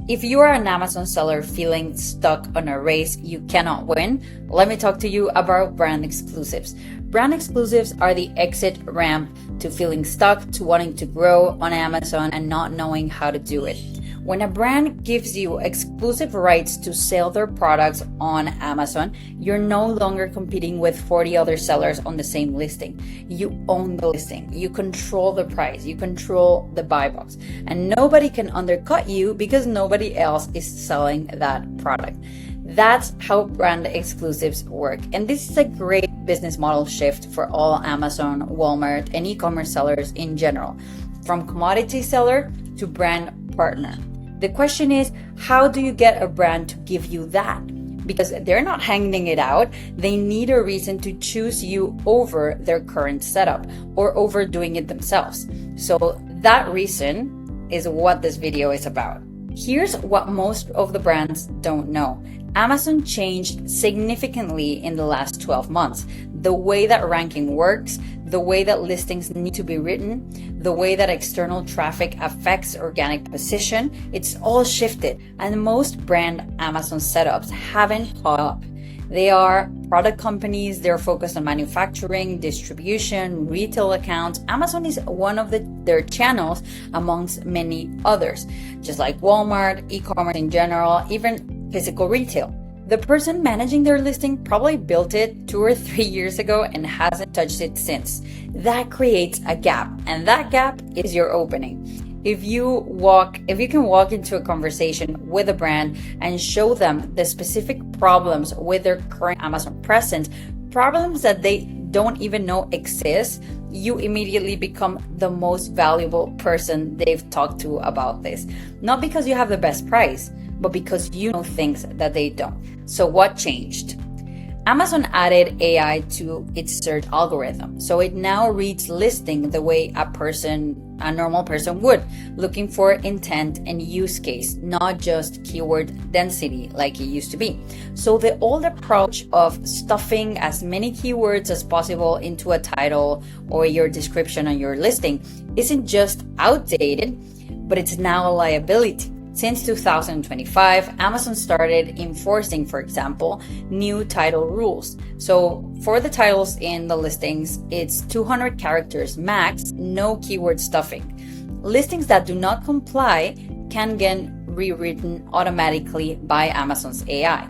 If you are an Amazon seller feeling stuck on a race you cannot win, let me talk to you about brand exclusives. Brand exclusives are the exit ramp to feeling stuck, to wanting to grow on Amazon and not knowing how to do it. When a brand gives you exclusive rights to sell their products on Amazon, you're no longer competing with 40 other sellers on the same listing. You own the listing, you control the price, you control the buy box, and nobody can undercut you because nobody else is selling that product. That's how brand exclusives work. And this is a great business model shift for all Amazon, Walmart, and e-commerce sellers in general, from commodity seller to brand partner. The question is, how do you get a brand to give you that? Because they're not hanging it out. They need a reason to choose you over their current setup or over doing it themselves. So that reason is what this video is about. Here's what most of the brands don't know. Amazon changed significantly in the last 12 months. The way that ranking works, the way that listings need to be written, the way that external traffic affects organic position, it's all shifted. And most brand Amazon setups haven't caught up. They are product companies, they're focused on manufacturing, distribution, retail accounts. Amazon is one of their channels amongst many others, just like Walmart, e-commerce in general, even physical retail. The person managing their listing probably built it 2 or 3 years ago and hasn't touched it since. That creates a gap, and that gap is your opening. If you can walk into a conversation with a brand and show them the specific problems with their current Amazon presence, problems that they don't even know exist, you immediately become the most valuable person they've talked to about this. Not because you have the best price, but because you know things that they don't. So what changed? Amazon added AI to its search algorithm. So it now reads listing the way a normal person would, looking for intent and use case, not just keyword density like it used to be. So the old approach of stuffing as many keywords as possible into a title or your description on your listing isn't just outdated, but it's now a liability. Since 2025, Amazon started enforcing, for example, new title rules. So for the titles in the listings, it's 200 characters max, no keyword stuffing. Listings that do not comply can get rewritten automatically by Amazon's AI.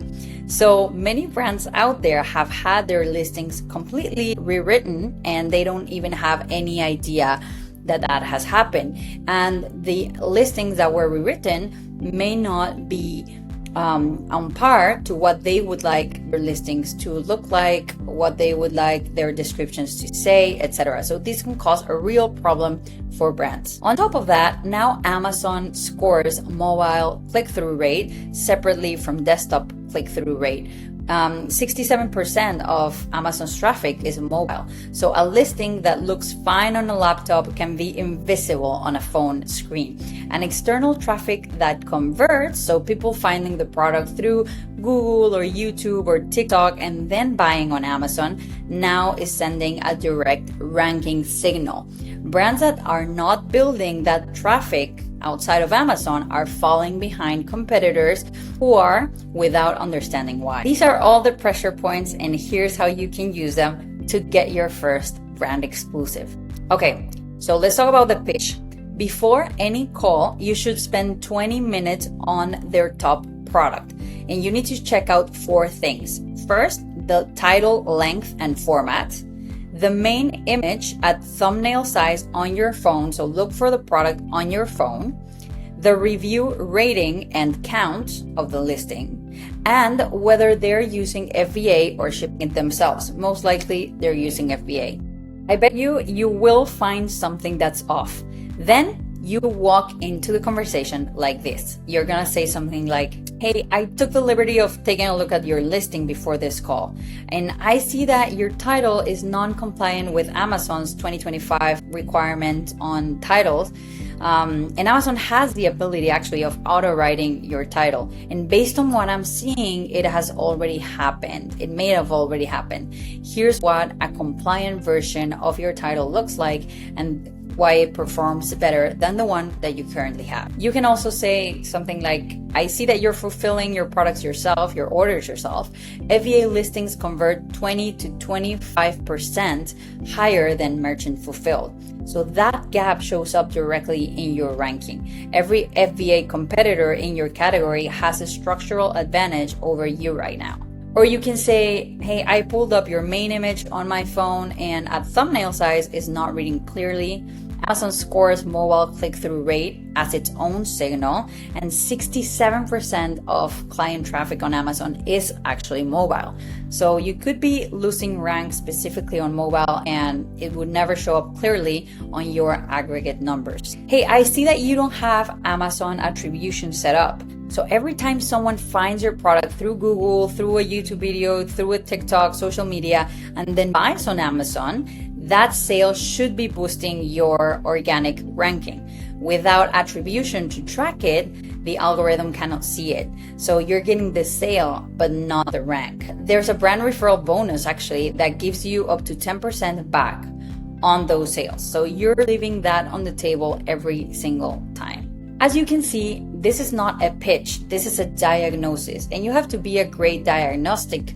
So many brands out there have had their listings completely rewritten and they don't even have any idea that has happened, and the listings that were rewritten may not be on par to what they would like their listings to look like, what they would like their descriptions to say, etc. So this can cause a real problem for brands. On top of that, now Amazon scores mobile click-through rate separately from desktop click-through rate. 67% of Amazon's traffic is mobile. So a listing that looks fine on a laptop can be invisible on a phone screen. And external traffic that converts, so people finding the product through Google or YouTube or TikTok and then buying on Amazon, now is sending a direct ranking signal. Brands that are not building that traffic outside of Amazon are falling behind competitors who are, without understanding why. These are all the pressure points, and here's how you can use them to get your first brand exclusive. Okay, so let's talk about the pitch. Before any call, you should spend 20 minutes on their top product, and you need to check out 4 things. First, the title length and format. The main image at thumbnail size on your phone, so look for the product on your phone, the review rating and count of the listing, and whether they're using FBA or shipping it themselves. Most likely they're using FBA. I bet you will find something that's off. Then you walk into the conversation like this. You're gonna say something like, hey, I took the liberty of taking a look at your listing before this call, and I see that your title is non-compliant with Amazon's 2025 requirement on titles. And Amazon has the ability actually of auto-writing your title. And based on what I'm seeing, it has already happened. It may have already happened. Here's what a compliant version of your title looks like. And why it performs better than the one that you currently have. You can also say something like, I see that you're fulfilling your products yourself, your orders yourself. FBA listings convert 20 to 25% higher than merchant fulfilled. So that gap shows up directly in your ranking. Every FBA competitor in your category has a structural advantage over you right now. Or you can say, hey, I pulled up your main image on my phone and at thumbnail size is not reading clearly. Amazon scores mobile click-through rate as its own signal, and 67% of client traffic on Amazon is actually mobile. So you could be losing rank specifically on mobile and it would never show up clearly on your aggregate numbers. Hey, I see that you don't have Amazon attribution set up. So every time someone finds your product through Google, through a YouTube video, through a TikTok, social media, and then buys on Amazon, that sale should be boosting your organic ranking. Without attribution to track it, the algorithm cannot see it. So you're getting the sale, but not the rank. There's a brand referral bonus actually that gives you up to 10% back on those sales. So you're leaving that on the table every single time. As you can see, this is not a pitch, this is a diagnosis, and you have to be a great diagnostic.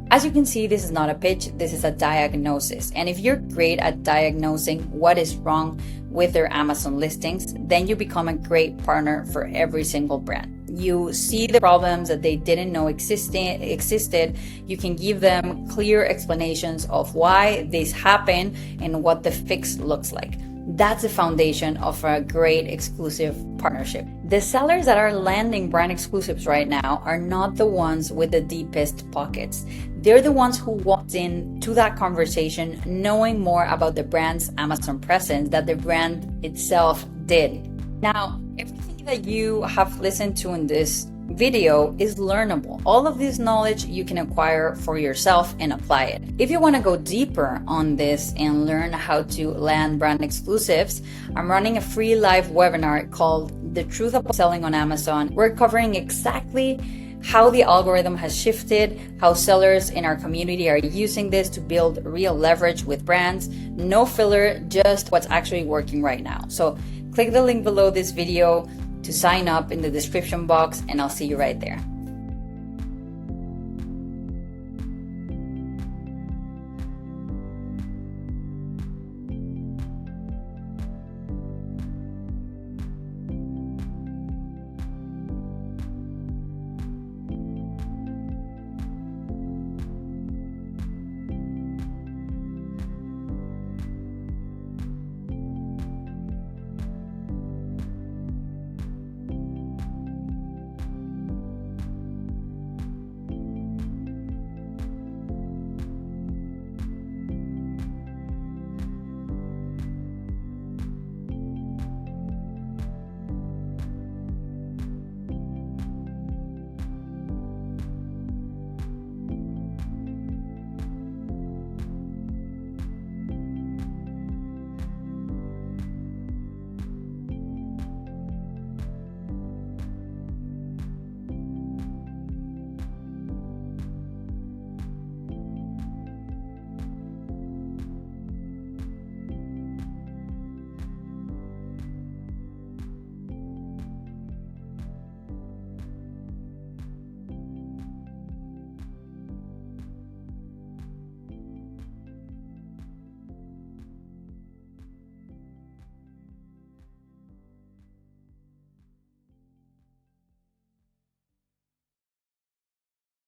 As you can see, this is not a pitch, this is a diagnosis. And if you're great at diagnosing what is wrong with their Amazon listings, then you become a great partner for every single brand. You see the problems that they didn't know existed. You can give them clear explanations of why this happened and what the fix looks like. That's the foundation of a great exclusive partnership. The sellers that are landing brand exclusives right now are not the ones with the deepest pockets. They're the ones who walked into that conversation knowing more about the brand's Amazon presence than the brand itself did. Now, everything that you have listened to in this video is learnable. All of this knowledge you can acquire for yourself and apply it. If you want to go deeper on this and learn how to land brand exclusives, I'm running a free live webinar called The Truth About Selling on Amazon. We're covering exactly how the algorithm has shifted, how sellers in our community are using this to build real leverage with brands. No filler, just what's actually working right now. So click the link below this video to sign up in the description box, and I'll see you right there.